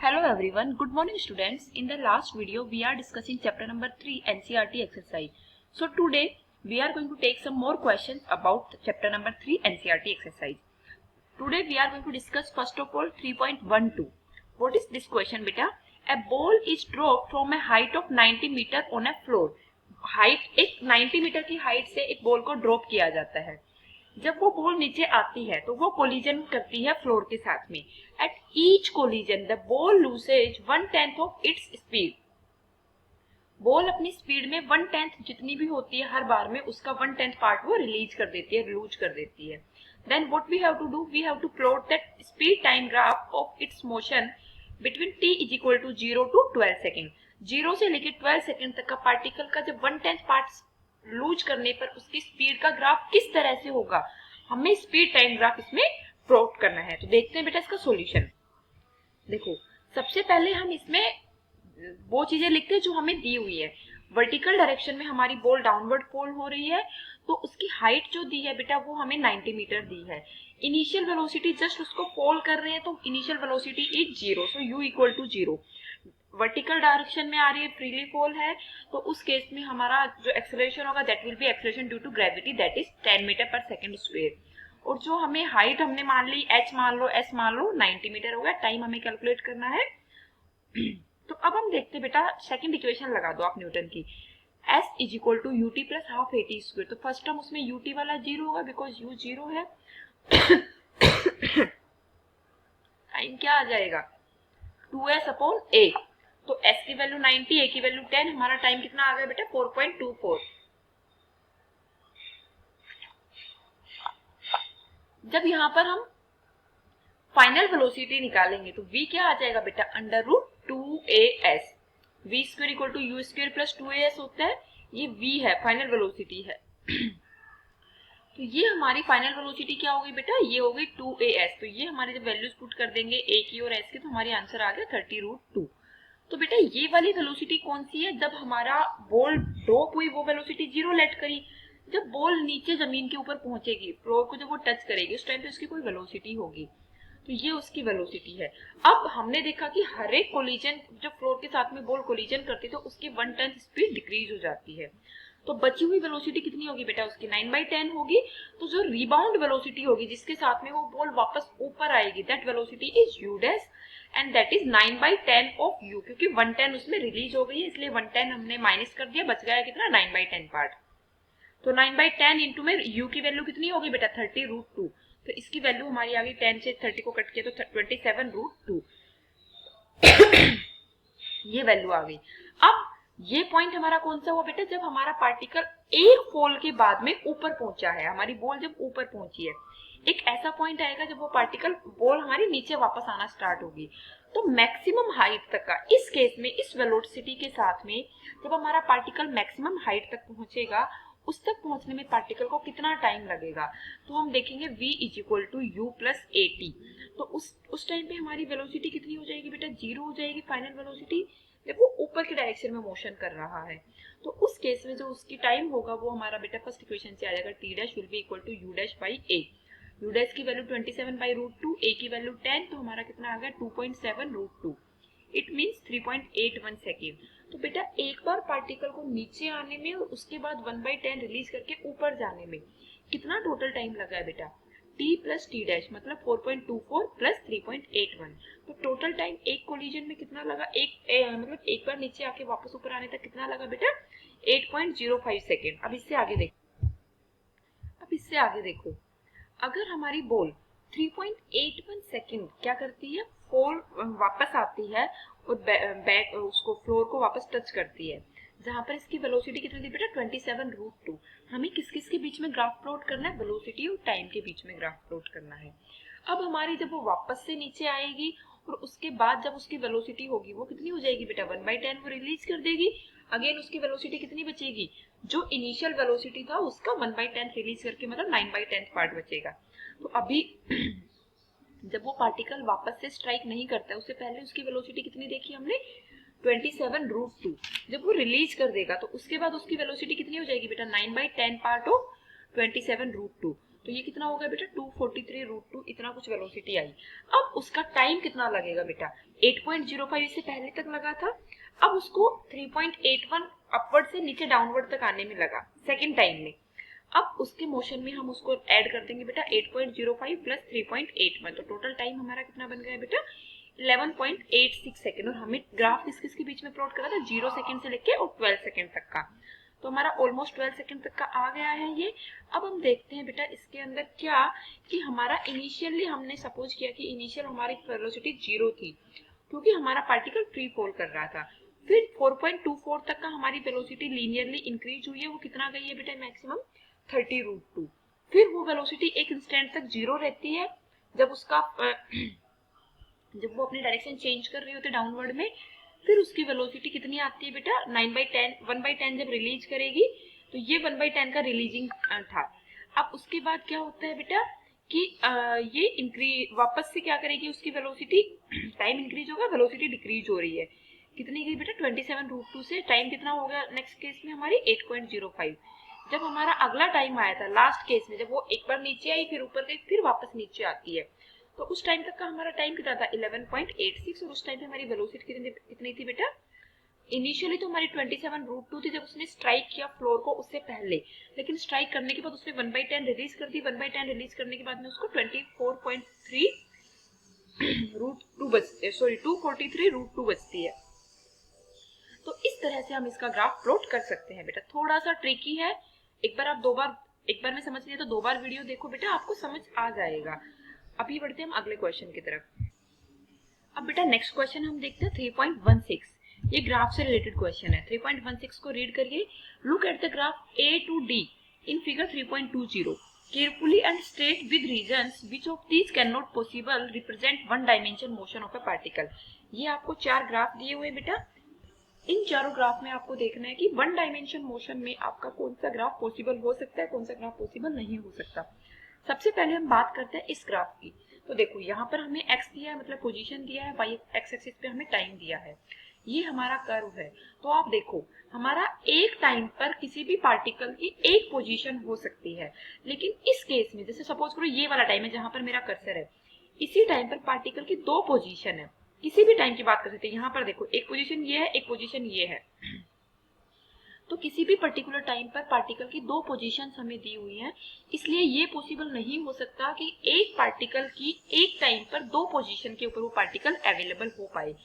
Hello everyone, good morning students. In the last video we are discussing chapter number 3 NCERT exercise. So today we are going to take some more questions about chapter number 3 NCERT exercise. Today we are going to discuss first of all 3.12. What is this question beta? A ball is dropped from a height of 90 meter on a floor. Height एक 90 metre की height से एक ball को drop किया जाता है. जब वो बॉल नीचे आती है तो वो कोलिजन करती है फ्लोर के साथ में. At each collision the ball loses 1/10 of its speed. Ball अपनी स्पीड में 1/10 जितनी भी होती है हर बार में उसका 1/10 पार्ट वो रिलीज कर देती है, लूज कर देती है. Then what we have to do, we have to plot that speed time graph of its motion between t is equal to 0 to 12 second. 0 से लेकर 12 सेकेंड तक का पार्टिकल का जब 1/10 पार्ट लूज करने पर उसकी स्पीड का ग्राफ किस तरह से होगा, हमें स्पीड टाइम ग्राफ इसमें प्लॉट करना है. तो देखते हैं बेटा इसका सॉल्यूशन. देखो सबसे पहले हम इसमें वो चीजें लिखते हैं जो हमें दी हुई है. वर्टिकल डायरेक्शन में हमारी बॉल डाउनवर्ड फॉल हो रही है तो उसकी हाइट जो दी है बेटा वो हमें 90 मीटर दी है. इनिशियल वेलोसिटी जस्ट उसको फॉल कर रहे हैं तो initial velocity is 0, so u equal to 0. Vertical direction में आ रही है, फ्रीली फॉल है, तो उस केस में हमारा जो एक्सेलरेशन होगा that will be acceleration due to gravity that is 10 metre per second square. और जो हमें हाइट हमने मान ली h मान लो s मान लो 90 मीटर हो गया. टाइम हमें कैलकुलेट करना है. तो अब हम देखते हैं बेटा सेकंड इक्वेशन लगा दो आप न्यूटन की. s is equal to ut plus half at square. तो फर्स्ट टर्म उसमें ut वाला 0 होगा बिकॉज u 0 है. टाइम क्या आ जाएगा 2s अपॉन a. तो s की वैल्यू 90, a की वैल्यू 10, हमारा टाइम कितना आ गया बेटा 4.24. जब यहाँ पर हम फाइनल वेलोसिटी निकालेंगे तो v क्या आ जाएगा बेटा under root 2as. v square equal to u square plus 2as होता है. ये v है, फाइनल वेलोसिटी है. तो ये हमारी फाइनल वेलोसिटी क्या होगी बेटा, ये होगी 2as. तो ये हमारे जब वैल्यूज पुट कर देंगे a की और s की तो हमारी आंसर आ गया 30√2. तो बेटा ये वाली वेलोसिटी कौन सी है, जब हमारा बॉल ड्रॉप हुई वो वेलोसिटी 0 लेट करी. जब बॉल नीचे जमीन के ऊपर पहुंचेगी, फ्लोर को जब वो टच करेगी उस टाइम पे उसकी कोई वेलोसिटी होगी. तो ये उसकी वेलोसिटी है. अब हमने देखा कि हर एक कोलिजन जब फ्लोर के साथ में बॉल कोलिजन करती है तो उसकी 1/10 स्पीड डिक्रीज हो जाती है. तो बची हुई वेलोसिटी कितनी होगी बेटा, उसकी 9/10 होगी. तो जो रिबाउंड वेलोसिटी होगी जिसके साथ में वो बॉल वापस ऊपर आएगी that velocity is u dash and that is 9/10 of u. क्योंकि 1/10 उसमें रिलीज हो गई है इसलिए 1/10 हमने माइनस कर दिया, बच गया कितना 9/10 पार्ट. तो 9/10 इंटू में u की वैल्यू कितनी होगी बेटा 30√2. तो इसकी वैल्यू हमारी आ गई 10 से 30 को कट किया तो 27√2. ये वैल्यू आ गई. अब ये पॉइंट हमारा कौन सा हुआ बेटा, जब हमारा पार्टिकल एक फॉल के बाद में ऊपर पहुंचा है, हमारी बॉल जब ऊपर पहुंची है. एक ऐसा पॉइंट आएगा जब वो पार्टिकल बॉल हमारी नीचे वापस आना स्टार्ट होगी. तो मैक्सिमम हाइट तक का इस केस में इस वेलोसिटी के साथ में जब हमारा पार्टिकल मैक्सिमम हाइट तक पहुंचेगा उस तक पहुंचने में पार्टिकल को कितना टाइम लगेगा. तो हम देखेंगे v is equal to u plus at. तो उस टाइम पे हमारी वेलोसिटी कितनी हो जाएगी बेटा 0 हो जाएगी फाइनल वेलोसिटी, जब वो ऊपर के डायरेक्शन में मोशन कर रहा है. तो उस केस में जो उसकी टाइम होगा वो हमारा बेटा फर्स्ट इक्वेशन से आ जाएगा t dash will be equal to u dash by a. u dash की वैल्यू 27/√2, a की वैल्यू 10, तो हमारा कितना आ गया 2.7√2. It means 3.81 second. तो बेटा एक बार पार्टिकल को नीचे आने में और उसके बाद 1/10 रिलीज करके ऊपर जाने में कितना टोटल टाइम लगा है बेटा, t प्लस t डैश मतलब 4.24 प्लस 3.81. तो टोटल टाइम एक कोलिजन में कितना लगा, मतलब एक बार नीचे आके वापस ऊपर आने तक कितना लगा बेटा 8.05 सेकेंड. अब इससे आगे देखो अगर हमारी बॉल 3.81 सेकेंड क्या करती है, फॉल वापस आती है और बैक उसको फ्लोर को वापस टच करती है, जहां पर इसकी वेलोसिटी कितनी थी बेटा 27√2. हमें किस किस के बीच में ग्राफ प्लॉट करना है, वेलोसिटी और टाइम के बीच में ग्राफ प्लॉट करना है. अब हमारी जब वो वापस से नीचे आएगी और उसके बाद जब उसकी वेलोसिटी होगी वो कितनी हो जाएगी बेटा 1/10 वो रिलीज कर देगी. अगेन उसकी वेलोसिटी कितनी बचेगी, जो इनिशियल वेलोसिटी था उसका 1/10 रिलीज करके मतलब 9/10 पार्ट बचेगा. तो अभी जब वो पार्टिकल वापस से स्ट्राइक नहीं करता है उससे पहले उसकी वेलोसिटी कितनी देखी हमने 27√2. जब वो रिलीज कर देगा तो उसके बाद उसकी वेलोसिटी कितनी हो जाएगी बेटा 9/10 पार्ट ऑफ 27√2. तो ये कितना हो गया बेटा 243√2 इतना कुछ वेलोसिटी आई। अब उसका टाइम कितना लगेगा बेटा 8.05 इससे पहले तक लगा था, अब उसको 3.81 अपवर्ड से नीचे डाउनवर्ड तक आने में लगा सेकेंड टाइम में। अब उसके मोशन में हम उसको ऐड कर देंगे बेटा 8.05 प्लस 3.81, तो टोटल टाइम हमारा कितना बन गया बेटा 11.86 सेकेंड। और हमें ग्राफ किस किस के बीच में प्लॉट करा था 0 सेकेंड से लेके और 12 सेकेंड तक का, तो हमारा ऑलमोस्ट 12 सेकेंड तक का आ गया है ये। अब हम देखते हैं बेटा इसके अंदर क्या कि हमारा इनिशियली हमने सपोज किया कि इनिशियल हमारी वेलोसिटी 0 थी क्योंकि हमारा पार्टिकल फ्री फॉल कर रहा था। फिर 4.24 तक का हमारी वेलोसिटी लीनियरली इंक्रीज हुई है, वो कितना गई है बेटा मैक्सिमम 30√2। फिर वो वेलोसिटी एक इंस्टेंट तक 0 रहती है जब उसका जब वो अपनी डायरेक्शन चेंज कर रही होती है डाउनवर्ड में। फिर उसकी वेलोसिटी कितनी आती है बेटा 9/10 1/10 जब रिलीज करेगी, तो ये 1/10 का रिलीजिंग था। अब उसके बाद क्या होता है बेटा कि ये इंक्रीज वापस से क्या करेगी उसकी वेलोसिटी टाइम इंक्रीज होगा, वेलोसिटी डिक्रीज हो रही है, कितनी गई बेटा 27√2 से टाइम कितना हो गया नेक्स्ट केस में हमारी 8.05। जब हमारा अगला टाइम आया था लास्ट केस में, जब वो एक बार नीचे आई फिर ऊपर गई फिर वापस नीचे आती है, तो उस टाइम तक का हमारा टाइम कितना था 11.86। और उस टाइम पे हमारी वेलोसिटी कितनी थी बेटा इनिशियली तो हमारी 27√2 थी जब उसने स्ट्राइक किया फ्लोर को उससे पहले, लेकिन स्ट्राइक करने के बाद उसने 1/10 रिलीज कर दी। 1/10 रिलीज करने के बाद में उसको 243√2 बचती है। तो इस तरह से हम इसका ग्राफ प्लॉट कर सकते हैं बेटा, थोड़ा सा ट्रिकी है, एक बार में समझ लिया तो 2 बार वीडियो देखो बेटा आपको समझ आ जाएगा। अभी बढ़ते हैं हम अगले क्वेश्चन की तरफ। अब बेटा नेक्स्ट क्वेश्चन हम देखते हैं 3.16, ये ग्राफ से रिलेटेड क्वेश्चन है। 3.16 को रीड करिए। Look at the graph A to D in figure 3.20 carefully and state with reasons which of these cannot possible represent one dimension motion of a particle। ये आपको 4 ग्राफ दिए हुए बेटा, इन चारों ग्राफ में आपको देखना है कि वन डायमेंशन मोशन में आपका कौन सा ग्राफ पॉसिबल हो सकता है, कौन सा ग्राफ पॉसिबल नहीं हो सकता। सबसे पहले हम बात करते हैं इस ग्राफ की। तो देखो यहाँ पर हमें x दिया है मतलब पोजीशन दिया है, y एक्स एक्सिस पे हमें टाइम दिया है, ये हमारा कर्व है। तो आप देखो हमारा एक टाइम पर किसी भी पार्टिकल की एक पोजीशन हो सकती है, लेकिन इस केस में जैसे सपोज करो ये वाला टाइम है जहां पर मेरा कर्सर है, इसी टाइम पर पार्टिकल की 2 पोजीशन है। किसी भी टाइम की बात कर सकते हैं, यहाँ पर देखो एक पोजीशन ये है, एक पोजीशन ये है। तो किसी भी पर्टिकुलर टाइम पर पार्टिकल की 2 पोजीशंस हमें दी हुई हैं, इसलिए ये पॉसिबल नहीं हो सकता कि एक पार्टिकल की एक टाइम पर 2 पोजीशन के ऊपर वो पार्टिकल अवेलेबल हो पाए।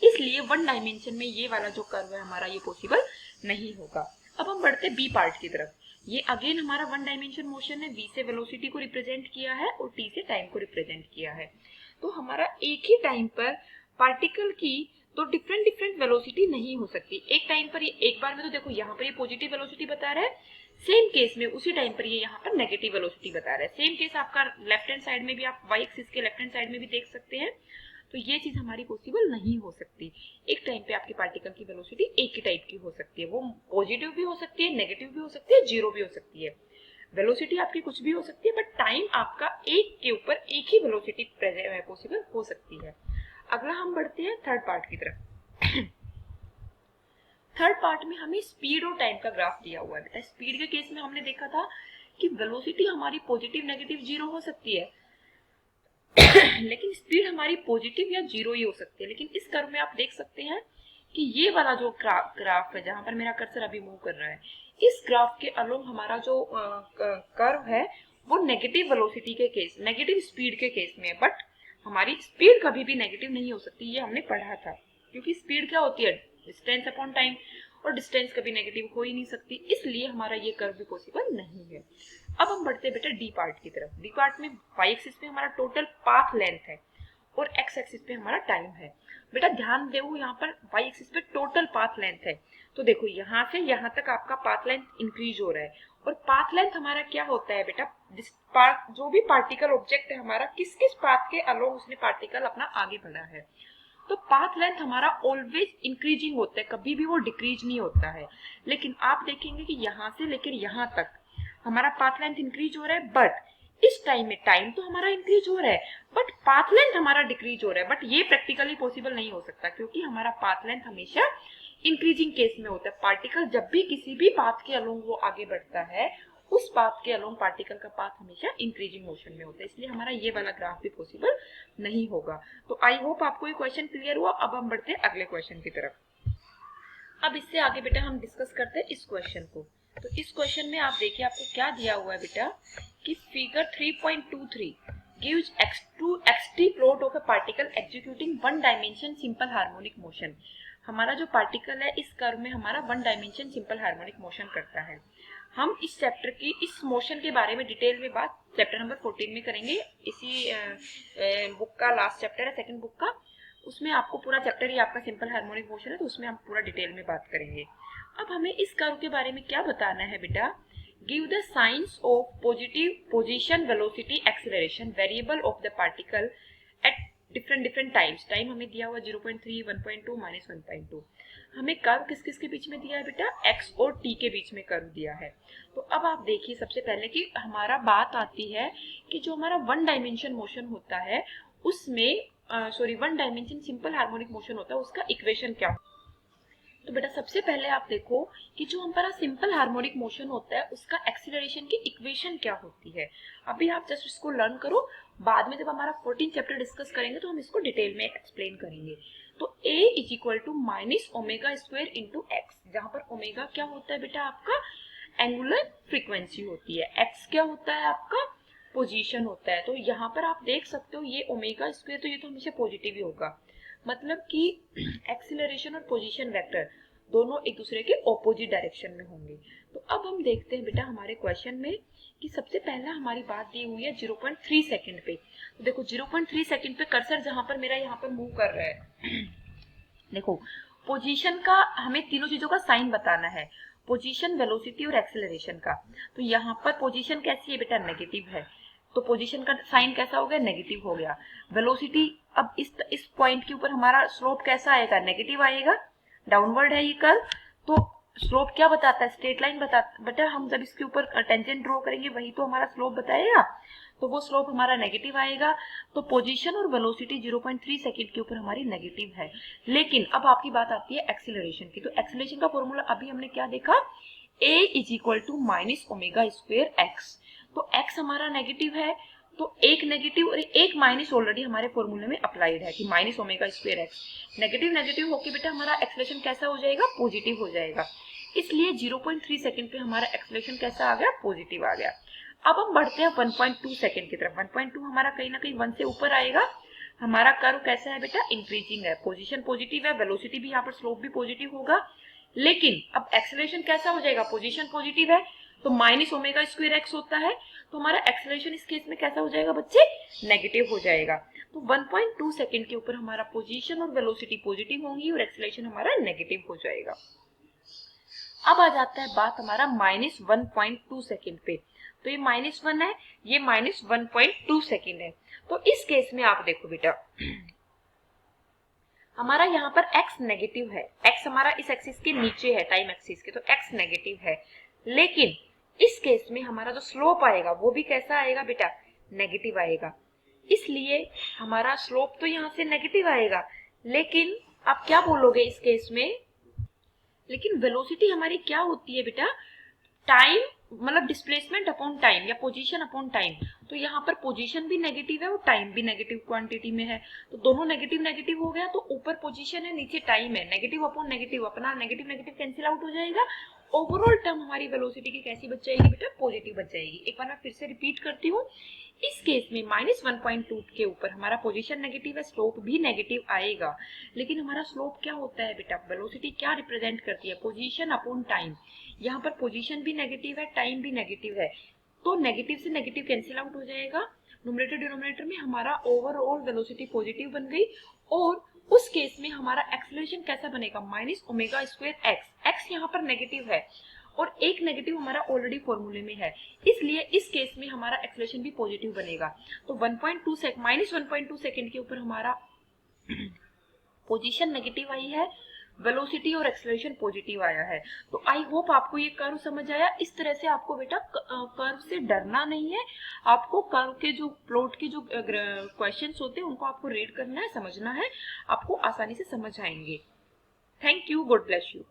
इसलिए वन डायमेंशन में ये वाला जो कर्व है हमारा ये पॉसिबल नहीं होगा। अब हम बढ़ते बी पार्ट की तरफ। ये अगेन हमारा वन डायमेंशन मोशन है, v से वेलोसिटी को रिप्रेजेंट किया है और t से टाइम को रिप्रेजेंट किया है। तो हमारा एक ही टाइम पर पार्टिकल की तो डिफरेंट वेलोसिटी नहीं हो सकती। एक टाइम पर ये एक बार में तो देखो यहाँ पर ये पॉजिटिव वेलोसिटी बता रहा है, सेम केस में उसी टाइम पर ये यहाँ पर नेगेटिव वेलोसिटी बता रहा है। सेम केस आपका लेफ्ट हैंड साइड में भी आप y एक्सिस के लेफ्ट हैंड साइड में भी देख सकते हैं। तो ये चीज हमारी पॉसिबल नहीं हो सकती। एक टाइम पे आपके पार्टिकल की वेलोसिटी एक ही टाइप की हो सकती है, वो पॉजिटिव भी हो सकती है, नेगेटिव भी हो सकती है, जीरो भी हो सकती है। वेलोसिटी आपकी कुछ भी हो सकती है, बट टाइम आपका एक के ऊपर एक ही वेलोसिटी पॉसिबल हो सकती है। अगला हम बढ़ते हैं थर्ड पार्ट की तरफ। थर्ड पार्ट में हमें स्पीड और टाइम का ग्राफ दिया हुआ है। स्पीड के केस में हमने देखा था कि वेलोसिटी हमारी पॉजिटिव नेगेटिव जीरो हो सकती है, लेकिन स्पीड हमारी पॉजिटिव या जीरो ही हो सकती है। लेकिन इस कर्व में आप देख सकते हैं कि ये वाला जो ग्राफ है जहां पर मेरा कर्सर अभी मूव कर रहा है, इस ग्राफ के अलोंग हमारा जो कर्व है वो नेगेटिव वेलोसिटी के केस, नेगेटिव स्पीड के केस में है। बट हमारी स्पीड कभी भी नेगेटिव नहीं हो सकती, ये हमने पढ़ा था, क्योंकि स्पीड क्या होती है डिस्टेंस अपॉन टाइम, और डिस्टेंस कभी नेगेटिव हो ही नहीं सकती, इसलिए हमारा ये कर्व भी पॉसिबल नहीं है। अब हम बढ़ते हैं बेटा डी पार्ट की तरफ। डी पार्ट में y एक्सिस पे हमारा टोटल पाथ लेंथ है और x एक्सिस पे हमारा टाइम है। बेटा ध्यान दो यहाँ पर y एक्सिस पे टोटल पाथ लेंथ है, तो देखो यहाँ से यहाँ तक आपका पाथ लेंथ इंक्रीज हो रहा है। और पाथ लेंथ हमारा क्या होता है बेटा, जो भी पार्टिकल ऑब्जेक्ट है हमारा किस किस पाथ के अलोंग उसने पार्टिकल अपना आगे बढ़ा है। तो पाथ लेंथ हमारा ऑलवेज इंक्रीजिंग होता है, कभी भी वो डिक्रीज नहीं होता है। लेकिन आप देखेंगे कि यहाँ से लेकर यहाँ तक हमारा पाथ लेंथ इंक्रीज हो रहा है, बट इस टाइम में टाइम तो हमारा इंक्रीज हो रहा है बट पाथ लेंथ हमारा डिक्रीज हो रहा है। बट ये प्रैक्टिकली पॉसिबल नहीं हो सकता, क्योंकि हमारा पाथ लेंथ हमेशा इंक्रीजिंग केस में होता है। पार्टिकल जब भी किसी भी पाथ के अलोंग वो आगे बढ़ता है उस पाथ के अलोंग पार्टिकल का पाथ हमेशा इंक्रीजिंग मोशन में होता है, इसलिए हमारा ये वाला ग्राफ भी पॉसिबल नहीं होगा। तो आई होप आपको ये क्वेश्चन क्लियर हुआ। अब हम बढ़ते हैं अगले क्वेश्चन की तरफ। अब इससे आगे बेटा हम डिस्कस करते हैं इस क्वेश्चन को। तो इस क्वेश्चन में आप देखिए आपको क्या दिया हुआ है बेटा कि figure 3.23 gives xt plot of a particle executing one dimension simple harmonic motion। हमारा जो पार्टिकल है इस कर्व में हमारा one dimension simple harmonic motion करता है। हम इस चैप्टर की इस मोशन के बारे में डिटेल में बात चैप्टर नंबर 14 में करेंगे। इसी बुक का लास्ट चैप्टर है, सेकंड बुक का, उसमें आपको पूरा चैप्टर ही आपका सिंपल हार्मोनिक मोशन है, तो उसमें हम पूरा डिटेल में बात करेंगे। अब हमें इस कर्व के बारे में क्या बताना है बेटा, give the science of positive position velocity acceleration variable of the particle at different times. Time हमें दिया हुआ 0.3, 1.2, -1.2। हमें कर्व किस किस के बीच में दिया है बेटा, x और t के बीच में कर्व दिया है। तो अब आप देखिए सबसे पहले कि हमारा बात आती है कि जो हमारा वन डायमेंशन मोशन होता है उसमें one dimension simple harmonic motion होता है, उसका इक्वेशन क्या। तो बेटा सबसे पहले आप देखो कि जो हमारा सिंपल हार्मोनिक मोशन होता है उसका एक्सीलरेशन की इक्वेशन क्या होती है। अभी आप जस्ट इसको लर्न करो, बाद में जब हमारा 14 चैप्टर डिस्कस करेंगे तो हम इसको डिटेल में एक्सप्लेन करेंगे। तो a is omega square into x, जहां पर ओमेगा क्या होता है बेटा आपका एंगुलर फ्रीक्वेंसी होती है, x क्या होता है आपका पोजीशन होता है। तो यहाँ पर आप देख सकते हो ये ओमेगा स्क्वायर, तो ये तो हमेशा पॉजिटिव ही होगा, मतलब कि एक्सीलरेशन और पोजीशन वेक्टर दोनों एक दूसरे के ऑपोजिट डायरेक्शन में होंगे। तो अब हम देखते हैं बेटा हमारे क्वेश्चन में कि सबसे पहला हमारी बात दी हुई है 0.3 सेकंड पे। तो देखो 0.3 सेकंड पे कर्सर जहां पर मेरा यहाँ पर मूव कर रहा है देखो पोजीशन का हमें तीनों चीजों का साइन बताना है, पोजीशन, वेलोसिटी और एक्सीलरेशन का। तो यहाँ पर पोजीशन कैसी है बेटा, नेगेटिव है, तो पोजीशन का साइन कैसा हो गया, नेगेटिव हो गया। वेलोसिटी, अब इस पॉइंट के ऊपर हमारा स्लोप कैसा आएगा, नेगेटिव आएगा, डाउनवर्ड है ये कर्व। तो स्लोप क्या बताता है, स्ट्रेट लाइन बताता, बेटा हम जब इसके ऊपर टेंजेंट ड्रॉ करेंगे वही तो हमारा स्लोप बताएगा, तो वो स्लोप हमारा नेगेटिव आएगा। तो पोजीशन और वेलोसिटी 0.3 सेकंड के ऊपर हमारी नेगेटिव है। लेकिन अब आपकी बात आती है एक्सीलरेशन की। तो एक्सीलरेशन का फॉर्मूला अभी हमने क्या देखा, a is omega square x. तो x हमारा नेगेटिव है, तो एक नेगेटिव और एक माइनस ऑलरेडी हमारे फॉर्मूले में अप्लाइड है कि minus omega square x. Negative negative होके बेटा हमारा एक्सीलरेशन कैसा हो जाएगा, पॉजिटिव हो जाएगा। इसलिए 0.3 सेकंड पे हमारा एक्सीलरेशन कैसा आ गया, पॉजिटिव आ गया। अब हम बढ़ते हैं 1.2 सेकंड की तरफ। 1.2 हमारा कहीं ना कहीं 1 से ऊपर आएगा। हमारा कर्व कैसा है बेटा, इंक्रीजिंग है, पोजीशन पॉजिटिव है, वेलोसिटी भी यहाँ पर स्लोप भी पॉजिटिव होगा। लेकिन अब एक्सीलरेशन कैसा हो जाएगा, पोजीशन पॉजिटिव है तो माइनस ओमेगा स्क्वायर एक्स होता है, तो हमारा एक्सीलरेशन इस केस में कैसा हो जाएगा बच्चे, नेगेटिव हो जाएगा। तो 1.2 सेकंड के ऊपर हमारा पोजीशन और वेलोसिटी पॉजिटिव होंगी और एक्सीलरेशन हमारा नेगेटिव हो जाएगा। अब आ जाता है बात हमारा -1.2 सेकंड पे। तो ये -1 है, ये -1.2 सेकंड है। तो इस केस में आप देखो बेटा हमारा यहाँ पर x नेगेटिव है, x हमारा इस एक्सिस के नीचे है, टाइम एक्सिस के, तो x नेगेटिव है। लेकिन इस केस में हमारा जो स्लोप आएगा वो भी कैसा आएगा बेटा, नेगेटिव आएगा। इसलिए हमारा स्लोप तो यहाँ से नेगेटिव आएगा, लेकिन आप क्या बोलोगे इस केस में, लेकिन वेलोसिटी हमारी क्या होती है बेटा, टाइम मतलब डिस्प्लेसमेंट अपॉन टाइम या पोजीशन अपॉन टाइम। तो यहाँ पर पोजीशन भी नेगेटिव है और टाइम भी नेगेटिव क्वांटिटी में है, तो दोनों नेगेटिव नेगेटिव हो गया। तो ऊपर पोजीशन है, नीचे टाइम है, नेगेटिव अपॉन नेगेटिव, अपना नेगेटिव नेगेटिव कैंसिल आउट हो जाएगा। ओवरऑल टर्म हमारी वेलोसिटी की कैसी बच जाएगी बेटा, पॉजिटिव बच जाएगी। एक बार मैं फिर से रिपीट करती हूँ, इस केस में -1.2 के ऊपर हमारा पोजीशन नेगेटिव है, स्लोप भी नेगेटिव आएगा। लेकिन हमारा स्लोप क्या होता है बेटा, वेलोसिटी क्या रिप्रेजेंट करती है, पोजीशन अपॉन टाइम। यहाँ पर पोजीशन भी नेगेटिव है, टाइम भी नेगेटिव है, तो नेगेटिव से नेगेटिव कैंसिल आउट हो जाएगा। न्यूमरेटर डिनोमिनेटर में हमारा ओवरऑल वेलोसिटी पॉजिटिव बन गई। और उस केस में हमारा एक्सीलरेशन कैसा बनेगा, minus omega square x. X यहाँ पर नेगेटिव है और एक नेगेटिव हमारा ऑलरेडी फॉर्मूले में है, इसलिए इस केस में हमारा एक्सीलरेशन भी पॉजिटिव बनेगा। तो -1.2 सेकंड के ऊपर हमारा पोजीशन नेगेटिव आई है, वेलोसिटी और एक्सीलरेशन पॉजिटिव आया है। तो आई होप आपको ये कर्व समझ आया। इस तरह से आपको बेटा कर्व से डरना नहीं है, आपको कर्व के जो प्लॉट के जो क्वेश्चंस होते हैं उनको आपको रीड करना है, समझना है, आपको आसानी से समझ आएंगे। Thank you, God bless you.